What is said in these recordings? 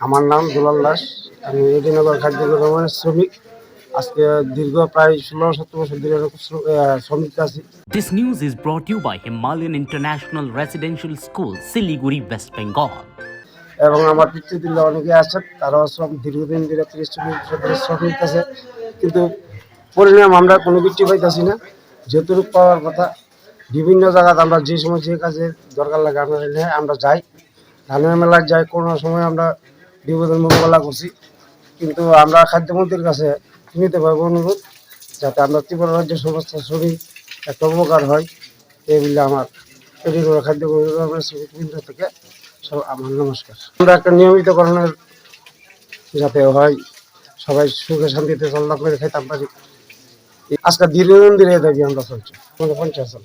আমার নাম দুলাল দাস। আমি এডিনগর খাদ্য গোদামের শ্রমিক। আজকে দীর্ঘ প্রায় 16-17 বছর ধরে শ্রমিক আছি। This news is brought to you by Himalayan International Residential School, Siliguri, West Bengal. এবং আমার পিতৃতুল্য অনেকে আছেন, তারাও দীর্ঘদিন ধরে 30-40 বছর ধরে শ্রমিক আছে, কিন্তু পরিণাম আমরা কোনো কিছু পাইতেছি না। যতটুকু পাওয়ার কথা বিভিন্ন জায়গাতে আমরা যে সময় যে কাজে দরকার লাগে আমরা যাই, ধানের মেলায় যাই, কোনো সময় আমরা বিপদের মোকাবেলা করছি। কিন্তু আমরা খাদ্যমন্ত্রীর কাছে নিতে পারবো অনুরোধ, যাতে আমরা ত্রিপুরা রাজ্যের সমস্ত শ্রমিক একটা উপকার হয়। এই বলে আমার এডিনগর খাদ্য শ্রমিকবৃন্দ থেকে আমার নমস্কার। আমরা একটা নিয়মিতকরণের যাতে হয়, সবাই সুখে শান্তিতে চলাফেরা করে খাইতাম পারি। আজকে দীর্ঘদিন ধরে দাবি আমরা চলছি, 50 সাল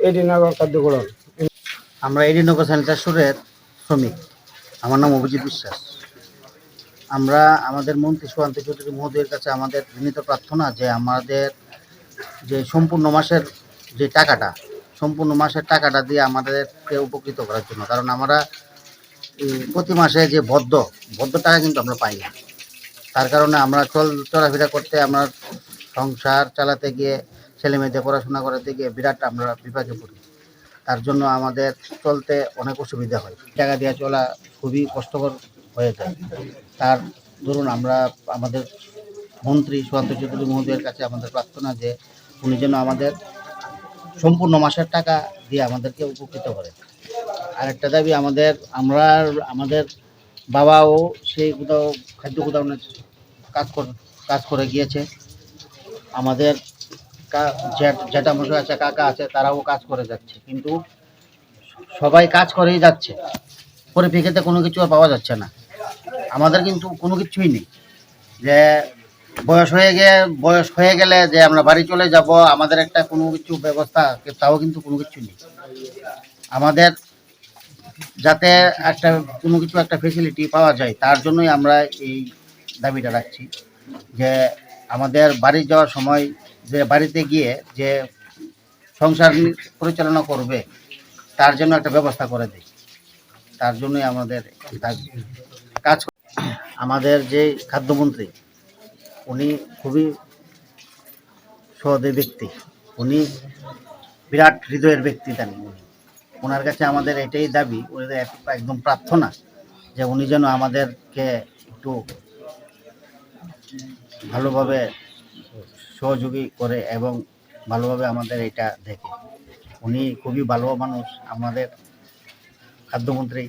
এডিনগর খাদ্য গোদাম। আমরা এডিনগর স্যানিটারি স্টোরের শ্রমিক। আমার নাম অভিজিৎ বিশ্বাস। আমরা আমাদের মন্ত্রী সুকান্ত চৌধুরী মহোদয়ের কাছে আমাদের বিনীত প্রার্থনা যে আমাদের যে সম্পূর্ণ মাসের টাকাটা দিয়ে আমাদেরকে উপকৃত করার জন্য। কারণ আমরা প্রতি মাসে যে বদ্ধ টাকা কিন্তু আমরা পাই না। তার কারণে আমরা চলাফেরা করতে, আমরা সংসার চালাতে গিয়ে, ছেলে মেয়েদের পড়াশোনা করাতে গিয়ে বিরাট আমরা বিপাকে পড়ি। তার জন্য আমাদের চলতে অনেক অসুবিধা হয়, টাকা দিয়ে চলা খুবই কষ্টকর হয়ে যায়। তার ধরুন আমরা আমাদের মন্ত্রী সুকান্ত চৌধুরী মহোদয়ের কাছে আমাদের প্রার্থনা যে উনি যেন আমাদের সম্পূর্ণ মাসের টাকা দিয়ে আমাদেরকে উপকৃত করে। আরেকটা দাবি আমাদের বাবাও সেই কোথাও খাদ্য গোদামের কাজ করে গিয়েছে। আমাদের জ্যাঠামশাই আছে, কাকা আছে, তারাও কাজ করে যাচ্ছে, কিন্তু সবাই কাজ করেই যাচ্ছে, পরিপ্রেক্ষিতে কোনো কিছু আর পাওয়া যাচ্ছে না। আমাদের কিন্তু কোনো কিছুই নেই যে বয়স হয়ে গেলে যে আমরা বাড়ি চলে যাব, আমাদের একটা কোনো কিছু ব্যবস্থা, তাও কিন্তু কোনো কিছু নেই। আমাদের যাতে একটা ফেসিলিটি পাওয়া যায়, তার জন্যই আমরা এই দাবিটা রাখছি যে আমাদের বাড়ি যাওয়ার সময় যে বাড়িতে গিয়ে যে সংসার পরিচালনা করবে, তার জন্য একটা ব্যবস্থা করে দেয়। তার জন্যই আমাদের কাজ। আমাদের যে খাদ্যমন্ত্রী, উনি খুবই সহৃদয় ব্যক্তি, উনি বিরাট হৃদয়ের ব্যক্তি। ওনার কাছে আমাদের এটাই দাবি, একদম প্রার্থনা যে উনি যেন আমাদেরকে একটু ভালোভাবে সহযোগী করে এবং ভালোভাবে আমাদের এটা দেখে। উনি খুবই ভালো মানুষ, আমাদের খাদ্যমন্ত্রী।